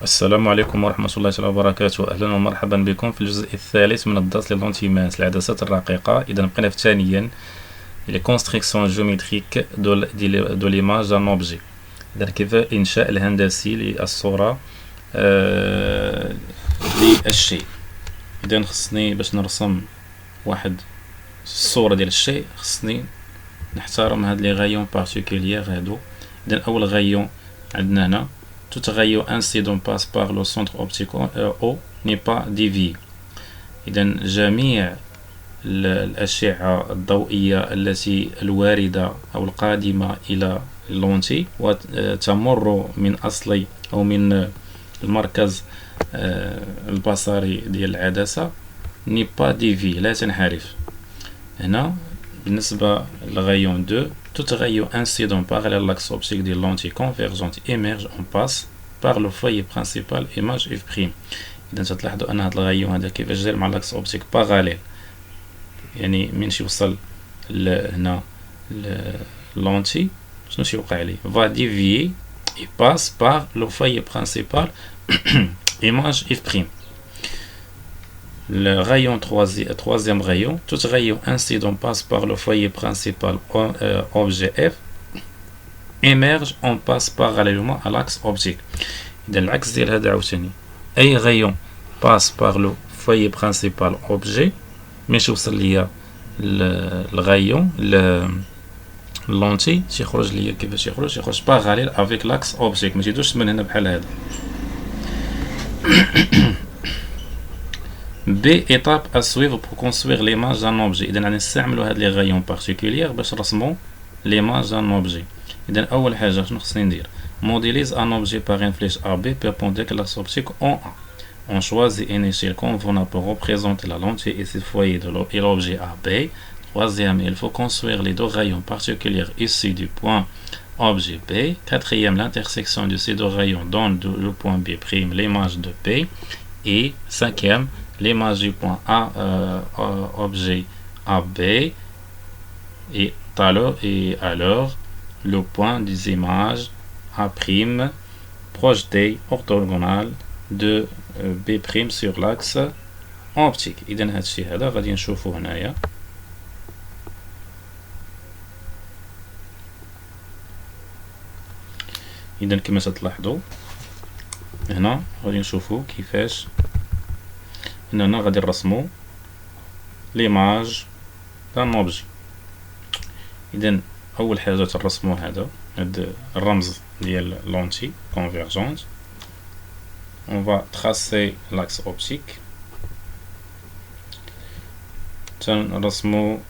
السلام عليكم ورحمة الله تعالى وبركاته. أهلا ومرحبا بكم في الجزء الثالث من الدرس للونتيماس العدسات الرقيقة. إذا بقينا في ثانيا les constructions géométriques de l'image d'un objet. إذا كيف الإنشاء الهندسي للصورة للشيء. إذا خصني باش نرسم واحد الصورة ديال الشيء خصني نحترم هاد لي غايون بارتيكوليير هادو. إذا أول غايون عندنا هنا tout rayon incident passe par le centre optique O n'est pas dévié. إذا جميع الأشعة الضوئية التي الواردة أو القادمة إلى اللونتي وتمر من أصل أو من المركز البصري ديال العدسة n'est pas dévié لا تنحرف. هنا بالنسبة لغايون 2 tout rayon incident par l'axe optique des lentilles convergentes émerge en passe par le foyer principal image f'. إذا تلاحظوا أن هذا الغايون هذا كيفاش جاي مع l'axe optique باراليل، يعني من يوصل هنا لونتي شنو يوقع عليه va dévier et passe par le foyer principal image f'. Le rayon troisième rayon, tout rayon incident passe par le foyer principal objet F, émerge en passe parallèlement à l'axe optique. إذا العكس ديال هذا عاوتاني أي rayon passe par le foyer principal objet مش يوصل ليا الغايون لونتي تيخرج ليا كيفاش يخرج parallèle avec l'axe optique، ما تيدوش من هنا بحال هذا. B étape à suivre pour construire l'image d'un objet. إذا غادي نستعملوا هاد لي غايون بارتيكوليير باش نرسموا l'image d'un objet. إذا أول حاجة شنو خصني ندير؟ modélise un objet par une flèche AB perpendiculaire à l'axe optique en A. On choisit une échelle convenable pour représenter la lentille et ses foyers de l'objet AB. Troisième, il faut construire les deux rayons particuliers issus du point objet B. Quatrième, l'intersection de ces deux rayons donne le point B', l'image de B. Et cinquième, l'image du point A, objet AB, et alors le point des images A' projeté orthogonal de B' sur l'axe optique. إذا هذا الشيء هذا غادي نشوفوه هنايا. إذا كما تلاحظوا هنا غادي نشوفوا كيفاش هنا غادي نرسمو ليماج دان اوبجي. اذا اول حاجه ترسمو هذا الرمز ديال لونتي كونفيرجونت. on va tracer l'axe optique. تنرسمو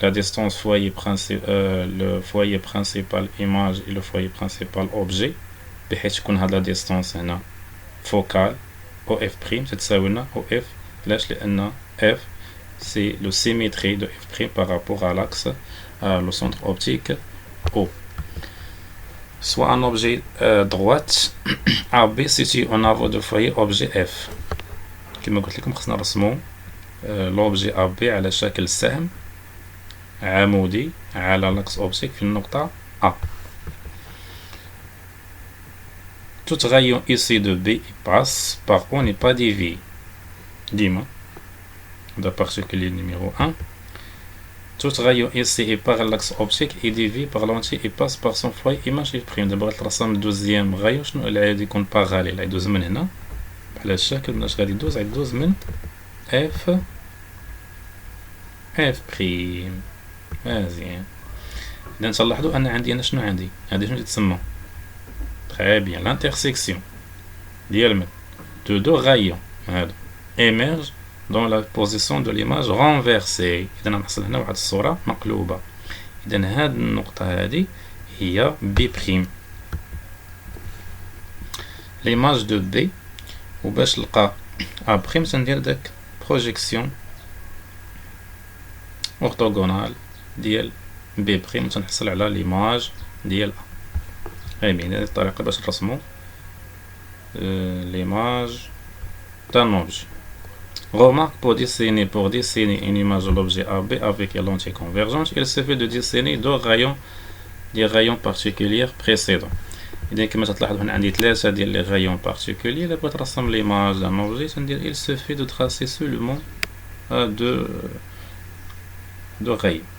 la distance foyer le foyer principal image et le foyer principal objet بحيث تكون هاد لا ديستانس هنا فوكال OF' تتساوي لنا OF. علاش؟ لأن F c'est le symétrie de F' par rapport à l'axe le centre optique O. Soit un objet droite AB situé en avant du foyer objet F. كما قلت لكم خصنا نرسمو l'objet AB على شكل سهم عمودي على l'axe optique في النقطة A. Tout rayon issu de B passe par O n'est pas dévié. Dima. De particulier numéro 1. Tout rayon issu par l'axe optique est dévié par lentille et passe par son foyer image f'. دابا غترسم الدوزيام غايون شنو اللي غادي يكون باراليل غيدوز من هنا بحال هاد الشكل. مناش غادي يدوز من F'. مزيان. إذا تلاحظوا أن عندي أنا شنو عندي هادي شنو تتسمى très bien l'intersection ديال de deux rayons émerge dans la position de l'image renversée. إذا نحصل هنا واحد الصورة مقلوبة. إذا هاد النقطة هادي هي B'. l'image de B وباش نلقى A' تندير داك projection orthogonale ديال B' تنحصل على l'image ديال A. bien هذه الطريقة باش نرسمو l'image d'un objet. Remarque, pour dessiner une image de l'objet AB avec la lentille convergente, il suffit de dessiner des rayons particuliers précédents. إذا كما تلاحظوا هنا عندي 3 ديال لي غايون بارتيكولي. إلا بغيت نرسم ليماج دان اوبجي تندير il suffit de tracer seulement deux rayons.